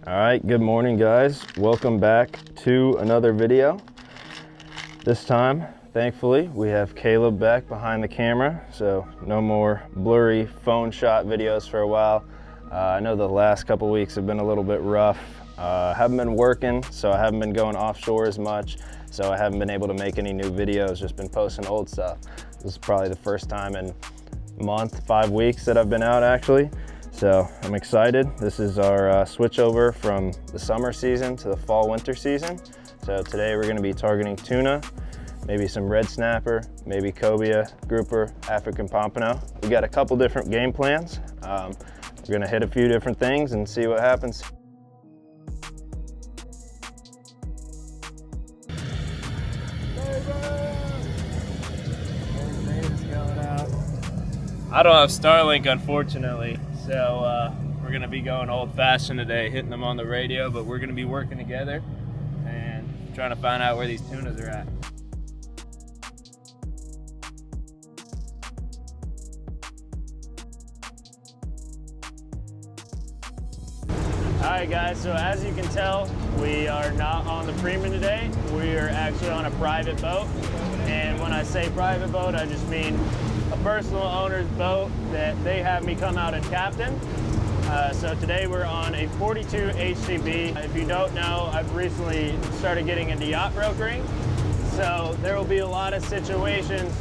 All right, good morning guys. Welcome back to another video. This time, thankfully, we have Caleb back behind the camera, so no more blurry phone shot videos for a while. I know the last couple weeks have been a little bit rough. Haven't been working, so I haven't been going offshore as much, so I haven't been able to make any new videos, just been posting old stuff. This is probably the first time in a month, 5 weeks that I've been out actually. So I'm excited. This is our switch over from the summer season to the fall winter season. So today we're gonna be targeting tuna, maybe some red snapper, maybe cobia, grouper, African pompano. We got a couple different game plans. We're gonna hit a few different things and see what happens. I don't have Starlink, unfortunately, so we're gonna be going old-fashioned today, hitting them on the radio, but we're gonna be working together and trying to find out where these tunas are at. All right guys, so as you can tell, we are not on the Freeman today. We are actually on a private boat. And when I say private boat, I just mean a personal owner's boat that they have me come out and captain. So today we're on a 42 HCB. If you don't know, I've recently started getting into yacht brokering. So there will be a lot of situations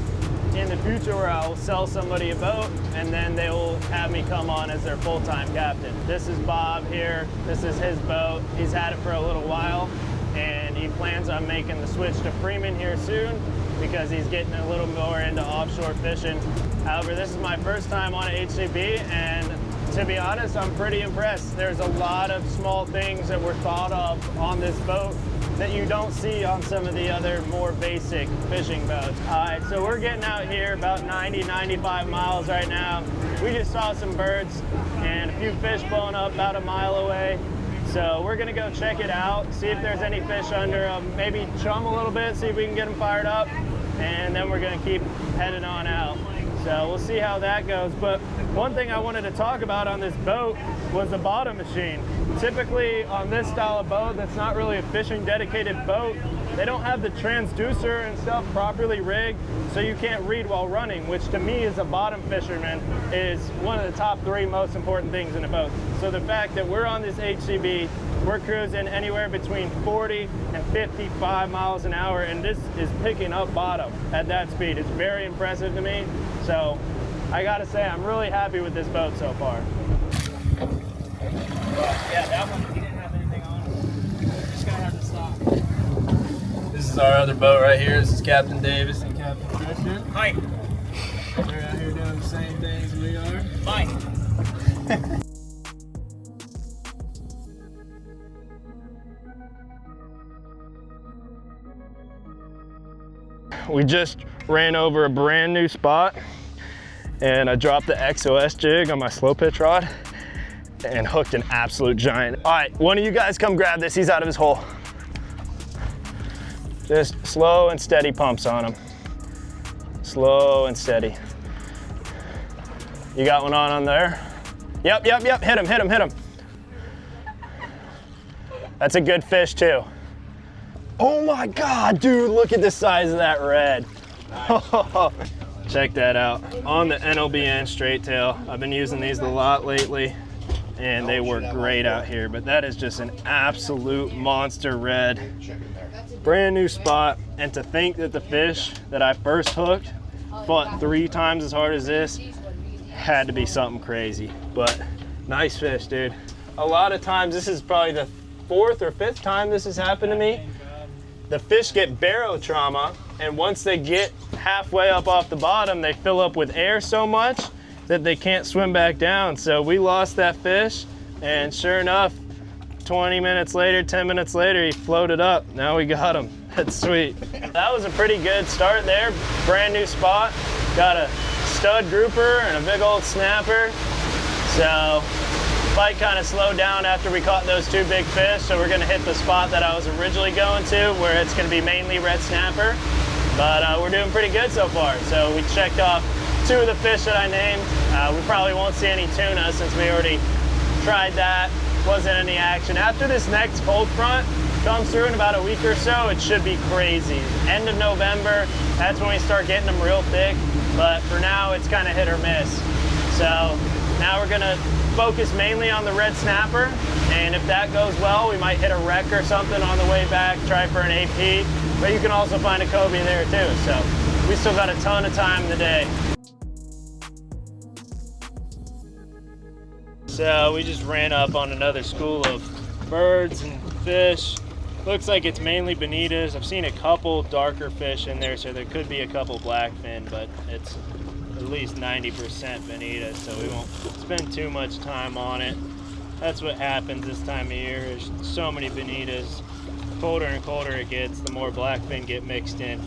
in the future where I'll sell somebody a boat and then they will have me come on as their full-time captain. This is Bob here. This is his boat. He's had it for a little while and he plans on making the switch to Freeman here soon because he's getting a little more into offshore fishing. However, this is my first time on an HCB and to be honest, I'm pretty impressed. There's a lot of small things that were thought of on this boat that you don't see on some of the other more basic fishing boats. All right, so we're getting out here about 90, 95 miles right now. We just saw some birds and a few fish blowing up about a mile away. So we're gonna go check it out, see if there's any fish under them, maybe chum a little bit, see if we can get them fired up, and then we're gonna keep heading on out. So we'll see how that goes. But one thing I wanted to talk about on this boat was the bottom machine. Typically on this style of boat that's not really a fishing dedicated boat, they don't have the transducer and stuff properly rigged, so you can't read while running, which to me as a bottom fisherman is one of the top 3 most important things in a boat. So the fact that we're on this HCB, we're cruising anywhere between 40 and 55 miles an hour, and this is picking up bottom at that speed. It's very impressive to me. So I gotta say, I'm really happy with this boat so far. Yeah, that one, he didn't have anything on it. Just gotta have to stop. This is our other boat right here. This is Captain Davis and Captain Christian. Hi. They're out here doing the same things we are. Hi. We just ran over a brand new spot and I dropped the XOS jig on my slow pitch rod and hooked an absolute giant. All right, one of you guys come grab this. He's out of his hole. Just slow and steady pumps on him. Slow and steady. You got one on there? Yep, hit him. That's a good fish too. Oh my God, dude, look at the size of that red. Nice. Check that out. On the NLBN straight tail. I've been using these a lot lately and they work great out here, but that is just an absolute monster red. Brand new spot, and to think that the fish that I first hooked fought 3 times as hard as this had to be something crazy, but nice fish, dude. A lot of times, this is probably the 4th or 5th time this has happened to me. The fish get barotrauma, and once they get halfway up off the bottom, they fill up with air so much that they can't swim back down. So we lost that fish, and sure enough, 20 minutes later, 10 minutes later, he floated up. Now we got him. That's sweet. That was a pretty good start there. Brand new spot. Got a stud grouper and a big old snapper. So fight kind of slowed down after we caught those 2 big fish, so we're gonna hit the spot that I was originally going to, where it's gonna be mainly red snapper. But we're doing pretty good so far. So we checked off 2 of the fish that I named. We probably won't see any tuna since we already tried that. wasn't any action. After this next cold front comes through in about a week or so, it should be crazy. End of November, that's when we start getting them real thick. But for now, it's kind of hit or miss. So now we're gonna focus mainly on the red snapper. And if that goes well, we might hit a wreck or something on the way back, try for an AP. But you can also find a cobia there too. So we still got a ton of time in the day. So we just ran up on another school of birds and fish. Looks like it's mainly bonitas. I've seen a couple darker fish in there, so there could be a couple blackfin, but it's at least 90% bonitas, so we won't spend too much time on it. That's what happens this time of year. There's so many bonitas. Colder and colder it gets, the more blackfin get mixed in.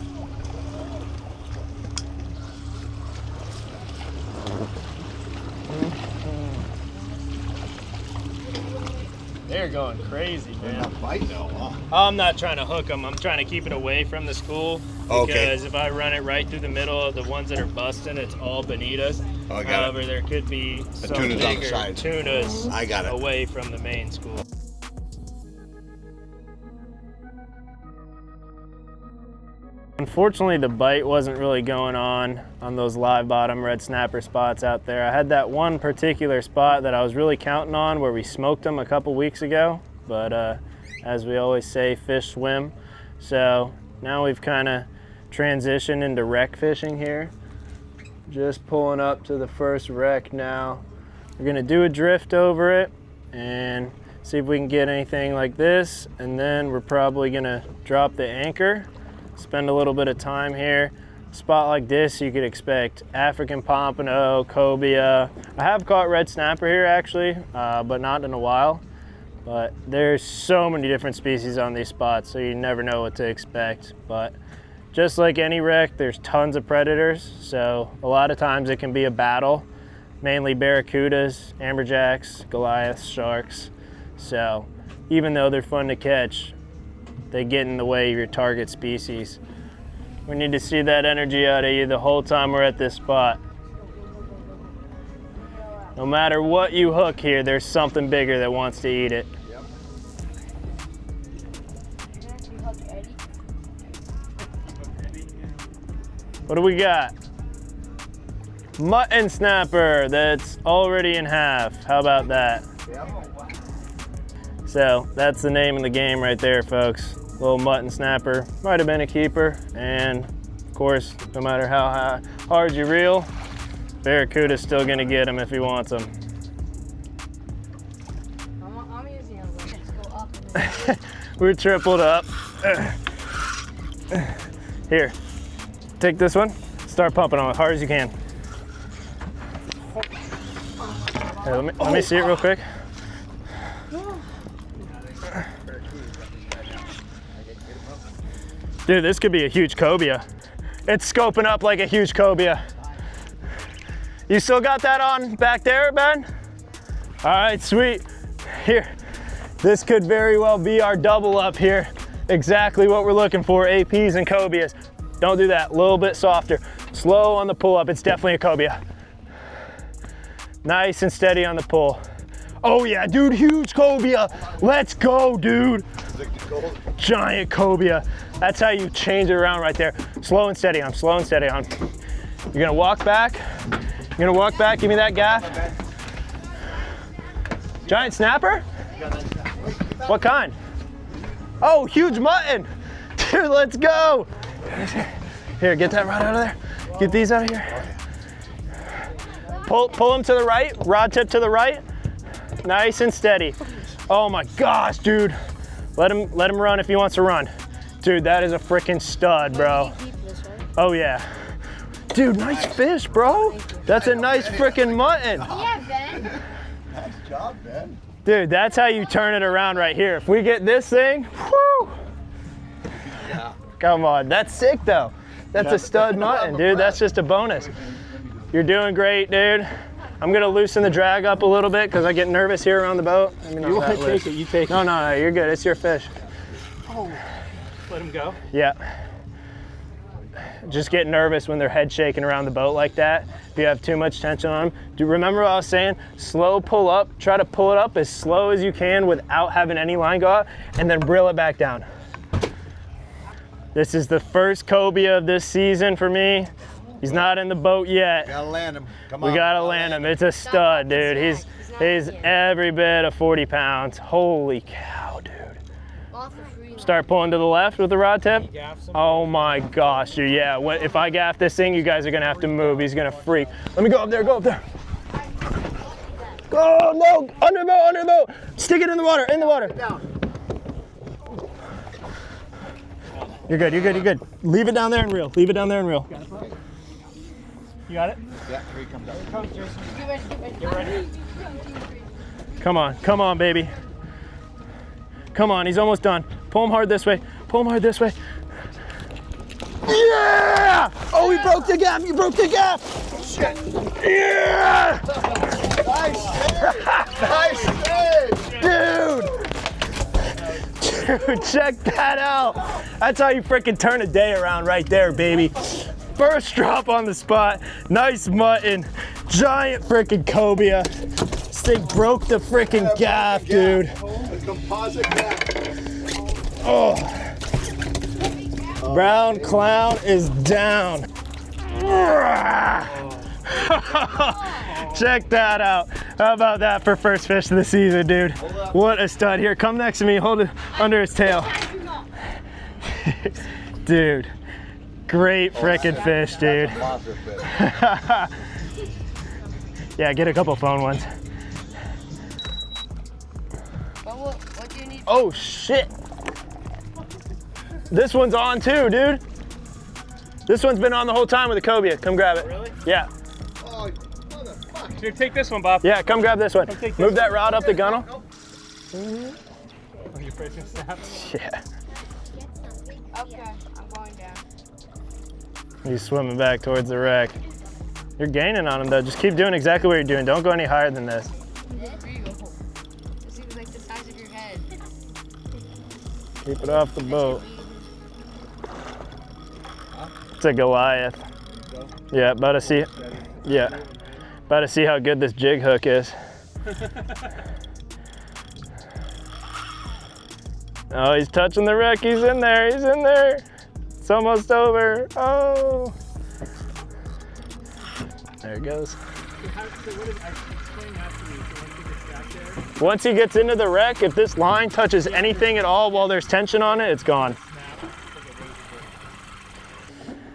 They're going crazy, man. They're not biting though, huh? I'm not trying to hook them. I'm trying to keep it away from the school. Because if I run it right through the middle of the ones that are busting, it's all bonitas. Oh, I got However, it. there could be some tunas bigger on the side. tunas I got it. away from the main school. Unfortunately, the bite wasn't really going on those live bottom red snapper spots out there. I had that one particular spot that I was really counting on where we smoked them a couple weeks ago, but as we always say, fish swim. So now we've kind of transitioned into wreck fishing here. Just pulling up to the first wreck now. We're gonna do a drift over it and see if we can get anything like this, and then we're probably gonna drop the anchor. Spend a little bit of time here. A spot like this, you could expect African pompano, cobia. I have caught red snapper here actually, but not in a while. But there's so many different species on these spots, so you never know what to expect. But just like any wreck, there's tons of predators. So a lot of times it can be a battle, mainly barracudas, amberjacks, Goliaths, sharks. So even though they're fun to catch, they get in the way of your target species. We need to see that energy out of you the whole time we're at this spot. No matter what you hook here, there's something bigger that wants to eat it. Yep. What do we got? Mutton snapper that's already in half. How about that? Yep. So that's the name of the game right there, folks. Little mutton snapper, might have been a keeper, and of course, no matter how hard you reel, barracuda's still gonna get him if he wants him. I'm using a limit to go up. We're tripled up. Here, take this one, start pumping on it as hard as you can. Here, let me see it real quick. Dude, this could be a huge cobia. It's scoping up like a huge cobia. You still got that on back there, Ben? All right, sweet. Here, this could very well be our double up here. Exactly what we're looking for, APs and cobias. Don't do that, a little bit softer. Slow on the pull up, it's definitely a cobia. Nice and steady on the pull. Oh yeah, dude, huge cobia. Let's go, dude. Giant cobia. That's how you change it around right there. Slow and steady on, slow and steady on. You're gonna walk back. You're gonna walk back, give me that gaff. Giant snapper? What kind? Oh, huge mutton. Dude, let's go. Here, get that rod out of there. Get these out of here. Pull them to the right, rod tip to the right. Nice and steady. Oh my gosh, dude. Let him run if he wants to run. Dude, that is a freaking stud, bro. Oh yeah. Dude, nice fish, bro. That's a nice freaking mutton. Yeah, Ben. Nice job, Ben. Dude, that's how you turn it around right here. If we get this thing, whoo. Yeah. Come on, that's sick though. That's a stud mutton, dude. That's just a bonus. You're doing great, dude. I'm gonna loosen the drag up a little bit because I get nervous here around the boat. I mean, You want to take it, you take it. No, you're good. It's your fish. Oh, let him go. Yeah. just get nervous when they're head shaking around the boat like that. If you have too much tension on them. Do you remember what I was saying? Slow pull up, try to pull it up as slow as you can without having any line go out, and then reel it back down. This is the first cobia of this season for me. He's not in the boat yet. Gotta land him. Come on. We gotta land him. It's a stud, dude. He's every bit of 40 pounds. Holy cow, dude. Start pulling to the left with the rod tip. Oh my gosh, dude. Yeah, if I gaff this thing, you guys are gonna have to move. He's gonna freak. Let me go up there, go up there. Oh no, under the boat, under the boat. Stick it in the water, in the water. You're good, you're good, you're good. Leave it down there and reel. Leave it down there and reel. You got it? Yeah, here he comes up. Here comes Jason. Get ready. Come on, baby. Come on, he's almost done. Pull him hard this way. Pull him hard this way. Yeah! Oh, he broke the gaff. You broke the gaff. Shit. Yeah! Nice save. Dude, check that out. That's how you freaking turn a day around right there, baby. First drop on the spot. Nice mutton. Giant freaking cobia. This thing broke the freaking gaff, dude. A composite gaff. Oh. Brown clown is down. Check that out. How about that for first fish of the season, dude? What a stud. Here, come next to me. Hold it under his tail. Dude, great frickin' fish, dude. Yeah, get a couple phone ones. What do you need? Oh, shit. This one's on too, dude. This one's been on the whole time with the cobia. Come grab it. Really? Yeah. Oh, motherfucker. Here, take this one, Bob. Yeah, come grab this one. take this Move that rod up the gunnel. Oh, you're fishing snap? Yeah. Okay, I'm going down. He's swimming back towards the wreck. You're gaining on him though. Just keep doing exactly what you're doing. Don't go any higher than this. This seems like the size of your head. Keep it off the boat. It's a Goliath. Yeah, about to see. Yeah, about to see how good this jig hook is. Oh, he's touching the wreck. He's in there. He's in there. It's almost over. Oh. There it goes. Once he gets into the wreck, if this line touches anything at all while there's tension on it, it's gone.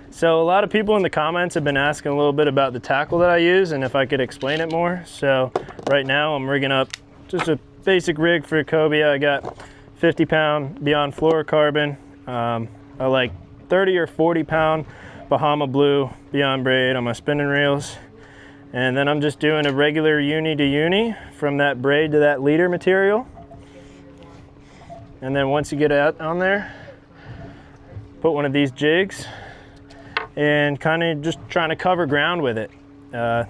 So a lot of people in the comments have been asking a little bit about the tackle that I use and if I could explain it more. So right now I'm rigging up just a basic rig for a cobia. I got 50-pound Beyond fluorocarbon. I like 30 or 40-pound Bahama Blue Beyond braid on my spinning reels. And then I'm just doing a regular uni to uni from that braid to that leader material. And then once you get out on there, put one of these jigs and kind of just trying to cover ground with it. They're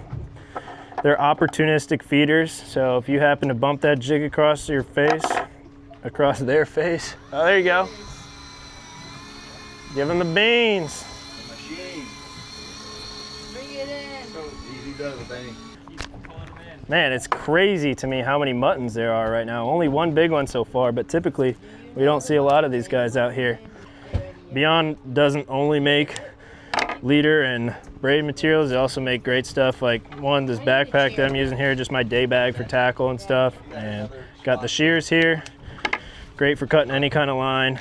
opportunistic feeders, so if you happen to bump that jig across your face, across their face, oh, there you go. Give them the beans. The machine. Bring it in. So easy does it, Benny. Man, it's crazy to me how many muttons there are right now. Only one big one so far, but typically we don't see a lot of these guys out here. Beyond doesn't only make leader and braid materials, they also make great stuff like this backpack that I'm using here, just my day bag for tackle and stuff. And got the shears here, great for cutting any kind of line.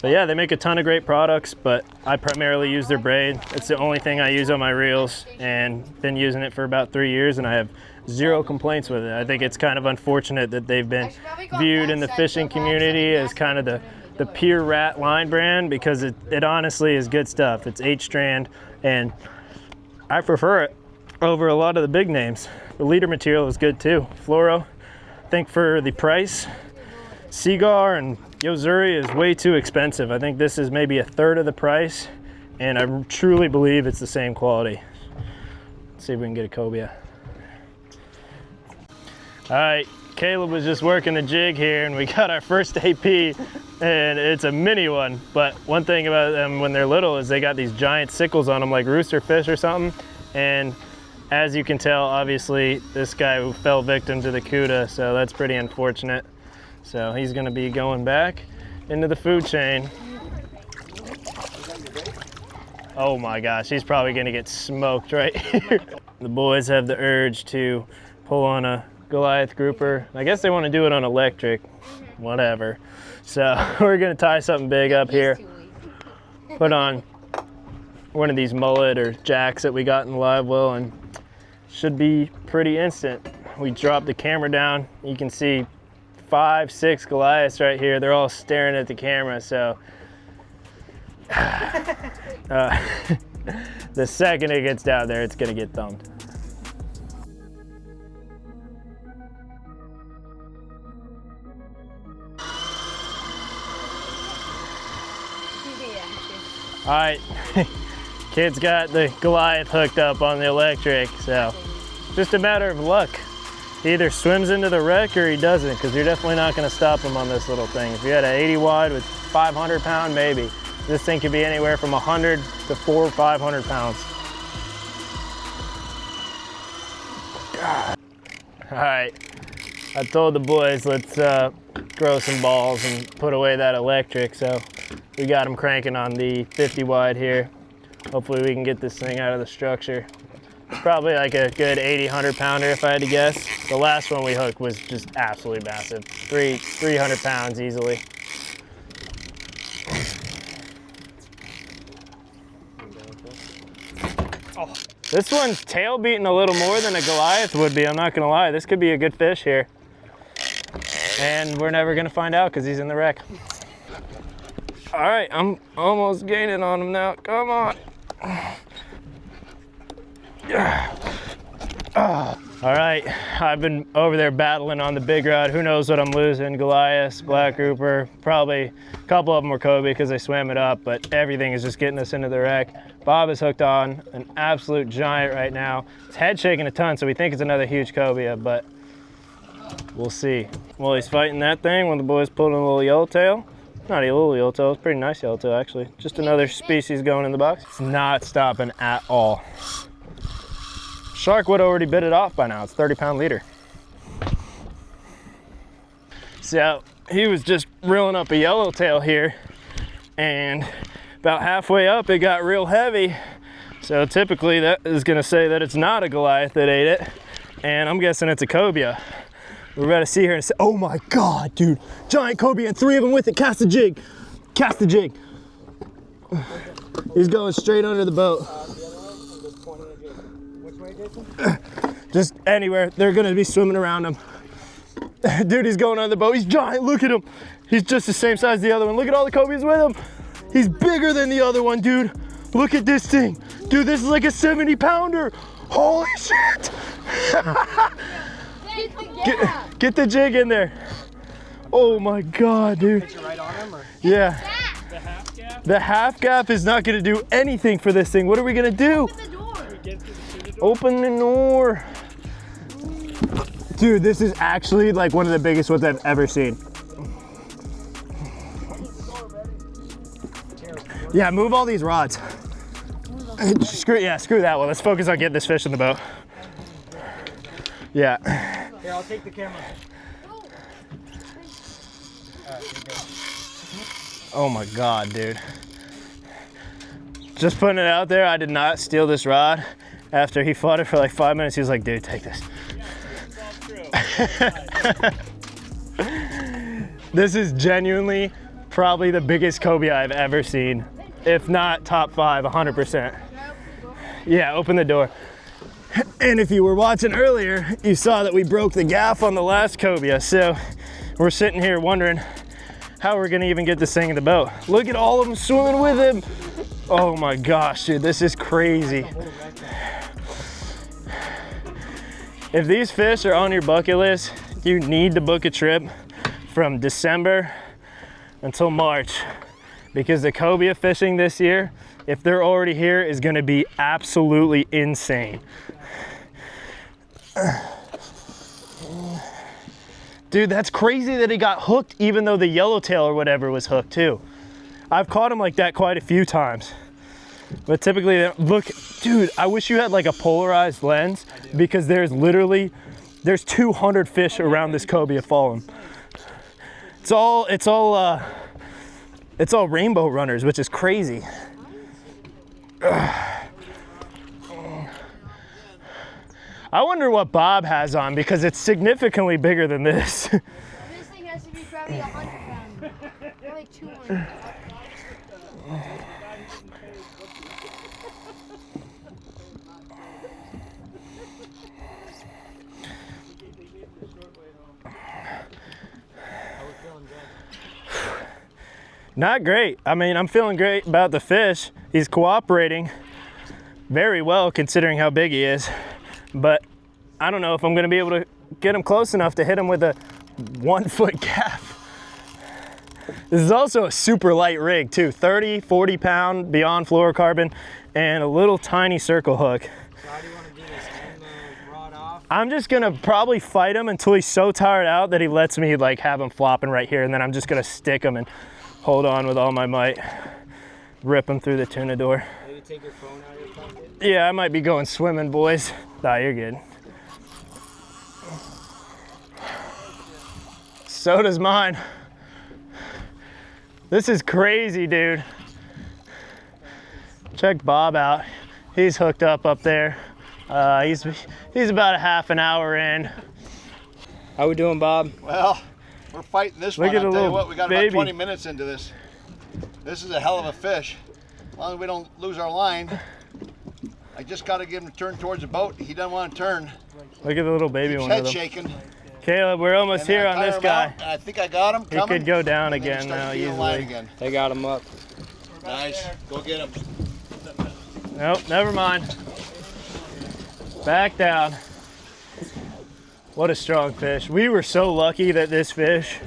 But yeah, they make a ton of great products, but I primarily use their braid. It's the only thing I use on my reels and been using it for about 3 years and I have zero complaints with it. I think it's kind of unfortunate that they've been viewed in the fishing community as kind of the pure rat line brand because it honestly is good stuff. It's 8-strand and I prefer it over a lot of the big names. The leader material is good too. Fluoro, I think for the price, Seagar and Yozuri is way too expensive. I think this is maybe 1/3 of the price and I truly believe it's the same quality. Let's see if we can get a cobia. All right, Caleb was just working a jig here and we got our first AP, and it's a mini one. But one thing about them when they're little is they got these giant sickles on them like rooster fish or something. And as you can tell, obviously this guy fell victim to the CUDA, so that's pretty unfortunate. So he's gonna be going back into the food chain. Oh my gosh, he's probably gonna get smoked right here. The boys have the urge to pull on a Goliath grouper. I guess they want to do it on electric, whatever. So we're gonna tie something big up here. Put on one of these mullet or jacks that we got in the live well, and should be pretty instant. We drop the camera down. You can see 5, 6 Goliaths right here. They're all staring at the camera, so the second it gets down there, it's gonna get thumbed. All right, kid's got the Goliath hooked up on the electric, so just a matter of luck. He either swims into the wreck or he doesn't, because you're definitely not gonna stop him on this little thing. If you had an 80 wide with 500 pound, maybe. This thing could be anywhere from 100 to 400 or 500 pounds. God. All right, I told the boys let's grow some balls and put away that electric, so we got them cranking on the 50 wide here. Hopefully we can get this thing out of the structure. It's probably like a good 80, 100 pounder if I had to guess. The last one we hooked was just absolutely massive. 300 pounds easily. Oh. This one's tail beating a little more than a Goliath would be, I'm not gonna lie. This could be a good fish here. And we're never gonna find out because he's in the wreck. All right, I'm almost gaining on him now, come on. All right, I've been over there battling on the big rod. Who knows what I'm losing? Goliath, black grouper, probably a couple of them were Cobia because they swam it up, but everything is just getting us into the wreck. Bob is hooked on an absolute giant right now. His head shaking a ton, so we think it's another huge Cobia, but we'll see. Well, he's fighting that thing when the boys pulled in a little yellowtail. Not a little yellowtail, it's a pretty nice yellowtail actually. Just another species going in the box. It's not stopping at all. Shark would already bit it off by now. It's 30-pound leader. So he was just reeling up a yellowtail here, and about halfway up it got real heavy. So typically that is gonna say that it's not a Goliath that ate it, and I'm guessing it's a Cobia. We're about to see here and say, oh my God, dude, giant Cobia and 3 of them with it. Cast the jig, cast the jig. He's going straight under the boat. Just anywhere. They're gonna be swimming around him. Dude, he's going on the boat. He's giant, look at him. He's just the same size as the other one. Look at all the Cobias with him. He's bigger than the other one, dude. Look at this thing. Dude, this is like a 70-pounder. Holy shit. Get the jig in there. Oh my God, dude. Put you right on him, or? Yeah. The half gap? The half gap is not gonna do anything for this thing. What are we gonna do? Open the door. Open the door. Dude, this is actually like one of the biggest ones I've ever seen. Yeah, move all these rods. Screw that one. Let's focus on getting this fish in the boat. Yeah. Here, I'll take the camera. Alright, here you go. Oh my God, dude. Just putting it out there, I did not steal this rod. After he fought it for like 5 minutes, he was like, dude, take this. This is genuinely probably the biggest Cobia I've ever seen. If not top 5, 100%. Yeah, open the door. And if you were watching earlier, you saw that we broke the gaff on the last Cobia. So we're sitting here wondering how we're gonna even get this thing in the boat. Look at all of them swimming with him. Oh my gosh, dude, this is crazy. If these fish are on your bucket list, you need to book a trip from December until March, because the Cobia fishing this year, if they're already here, is gonna be absolutely insane. Dude, that's crazy that he got hooked even though the yellowtail or whatever was hooked too. I've caught him like that quite a few times. But typically, look, dude, I wish you had like a polarized lens because there's 200 fish around this cobia falling. It's all rainbow runners, which is crazy. I wonder what Bob has on because it's significantly bigger than this. This thing has to be probably 100 pounds. Probably 200. Not great. I mean, I'm feeling great about the fish. He's cooperating very well considering how big he is. But I don't know if I'm gonna be able to get him close enough to hit him with a 1 foot gaff. This is also a super light rig too, 30, 40 pound beyond fluorocarbon and a little tiny circle hook. So how do you want to do this? End the rod off? I'm just gonna probably fight him until he's so tired out that he lets me like have him flopping right here, and then I'm just gonna stick him and hold on with all my might, rip him through the tuna door. Maybe take your phone out of your pocket. Yeah, I might be going swimming, boys. Nah, you're good. So does mine. This is crazy, dude. Check Bob out. He's hooked up there. He's about a half an hour in. How we doing, Bob? Well, we're fighting this Look one. at I'll the tell you little what, we got baby. about 20 minutes into this. This is a hell of a fish. As long as we don't lose our line. I just got to give him a turn towards the boat. He doesn't want to turn. Look at the little baby His one head of them. shaking. Caleb, we're almost And then here I on tire this him guy. out, and I think I got him He coming. could go down and then he again starts now, being line easily. again. They got him up. Nice. Go get him. Nope, never mind. Back down. What a strong fish. We were so lucky that this fish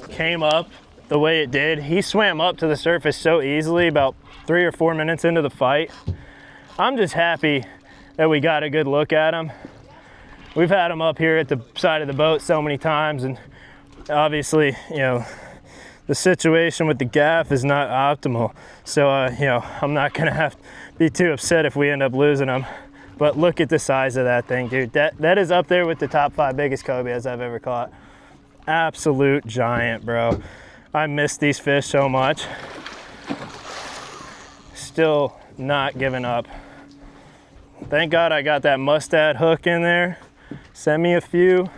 came up the way it did. He swam up to the surface so easily about 3 or 4 minutes into the fight. I'm just happy that we got a good look at him. We've had him up here at the side of the boat so many times, and obviously, you know, the situation with the gaff is not optimal. So, you know, I'm not gonna have to be too upset if we end up losing him. But look at the size of that thing, dude. That is up there with the top 5 biggest cobias I've ever caught. Absolute giant, bro. I miss these fish so much. Still not giving up. Thank God I got that mustad hook in there. Send me a few.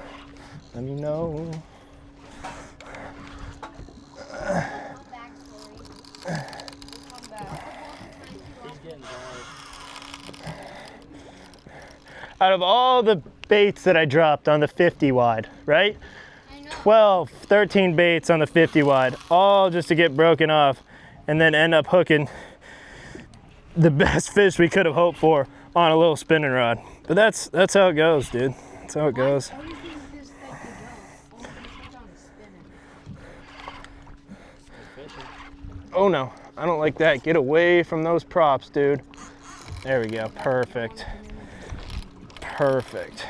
Let me know. Out of all the baits that I dropped on the 50 wide, right? 12, 13 baits on the 50 wide, all just to get broken off and then end up hooking the best fish we could have hoped for on a little spinning rod. But that's how it goes, dude. That's how it goes. Oh no, I don't like that. Get away from those props, dude. There we go, perfect. Perfect.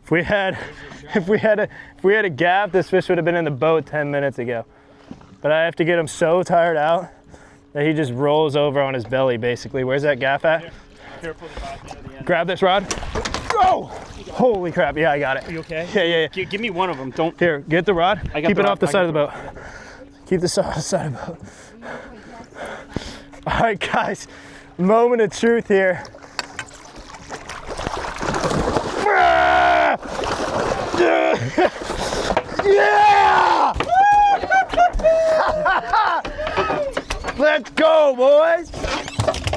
If we had a gaff, this fish would have been in the boat 10 minutes ago. But I have to get him so tired out that he just rolls over on his belly, basically. Where's that gaff at? Grab this rod. Oh! Holy crap, yeah, I got it. Are you okay? Yeah. Give me one of them. Don't. Here, get the rod. Keep it off the side of the boat. rod. Keep the side of the boat. All right, guys, moment of truth here. Yeah! Let's go, boys.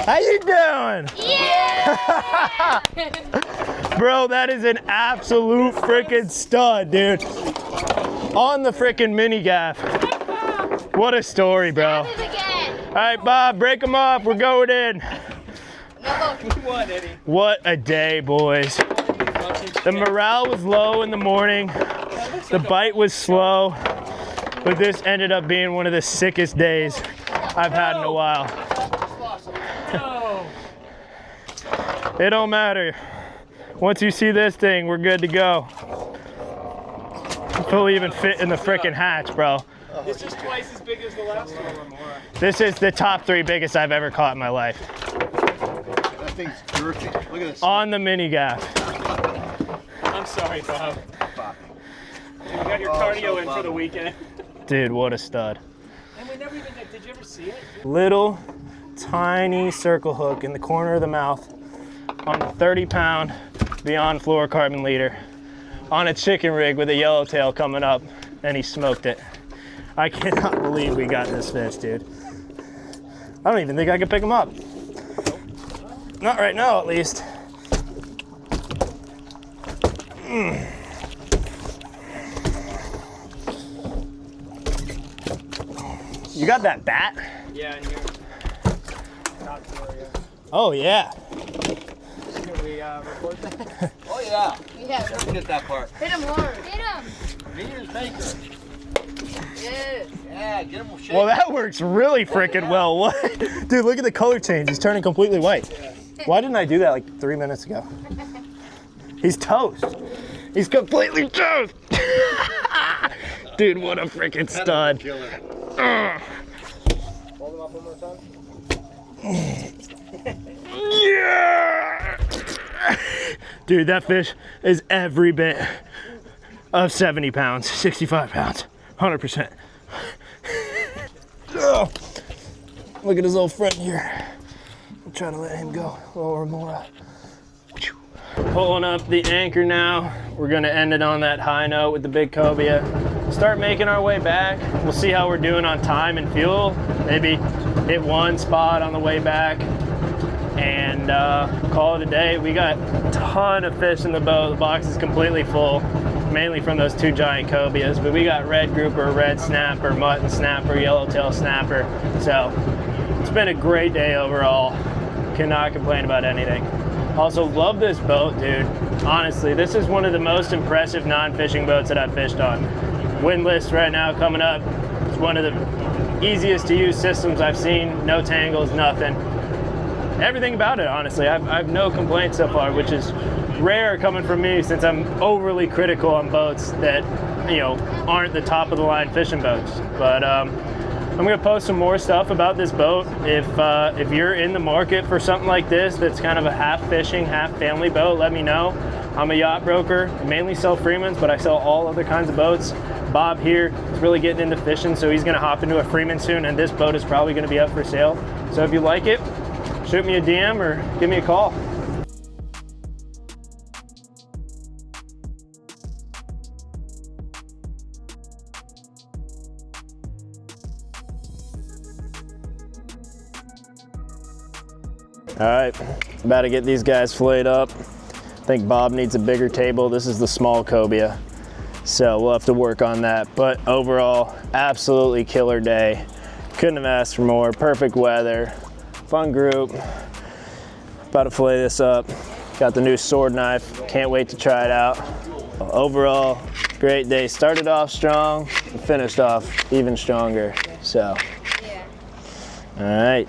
How you doing? Yeah! Bro, that is an absolute freaking stud, dude. On the freaking mini gaff. What a story, bro. Have it again. All right, Bob, break them off. We're going in. No. What, Eddie? What a day, boys. The morale was low in the morning. The bite was slow. But this ended up being one of the sickest days I've had in a while. No. It don't matter. Once you see this thing, we're good to go. Fully even fit in the frickin' hatch, bro. This is twice as big as the last one or more. This is the top 3 biggest I've ever caught in my life. That thing's girthy. Look at this. On the mini gaff. I'm sorry, Bob. You got your cardio in for the weekend. Dude, what a stud. And we never even did you ever see it? Little tiny circle hook in the corner of the mouth on the 30-pound beyond fluorocarbon leader on a chicken rig with a yellowtail coming up, and he smoked it. I cannot believe we got this fish, dude. I don't even think I could pick him up. Not right now, at least. You got that bat? Yeah, in here. Not for you. Oh, yeah. Can we record that? Oh yeah. Yeah. Never get that part. Hit him hard. Hit him. Meter's maker. Yeah. Yeah, get him shaking. Well, that works really freaking well. What? Dude, look at the color change. He's turning completely white. Why didn't I do that like 3 minutes ago? He's toast. He's completely toast. Dude, what a freaking stud. Killer. Hold them up one more time. Yeah! Dude, that fish is every bit of 70 pounds, 65 pounds, 100%. Oh, look at his little friend here. I'm trying to let him go a little more. Pulling up the anchor now. We're gonna end it on that high note with the big cobia. Start making our way back. We'll see how we're doing on time and fuel. Maybe hit one spot on the way back and call it a day. We got a ton of fish in the boat. The box is completely full, mainly from those 2 giant cobias, but we got red grouper, red snapper, mutton snapper, yellowtail snapper. So it's been a great day overall. Cannot complain about anything. Also love this boat, dude. Honestly, this is one of the most impressive non-fishing boats that I've fished on. Windlass right now coming up. It's one of the easiest to use systems I've seen. No tangles, nothing. Everything about it, honestly. I've no complaints so far, which is rare coming from me since I'm overly critical on boats that, you know, aren't the top of the line fishing boats. But I'm gonna post some more stuff about this boat. If you're in the market for something like this, that's kind of a half fishing, half family boat, let me know. I'm a yacht broker, I mainly sell Freemans, but I sell all other kinds of boats. Bob here is really getting into fishing, so he's gonna hop into a Freeman soon, and this boat is probably gonna be up for sale. So if you like it, shoot me a DM or give me a call. All right, about to get these guys filleted up. I think Bob needs a bigger table. This is the small cobia, so we'll have to work on that. But overall, absolutely killer day. Couldn't have asked for more. Perfect weather, fun group. About to fillet this up. Got the new sword knife. Can't wait to try it out. Overall, great day. Started off strong, and finished off even stronger. So, Yeah. all right.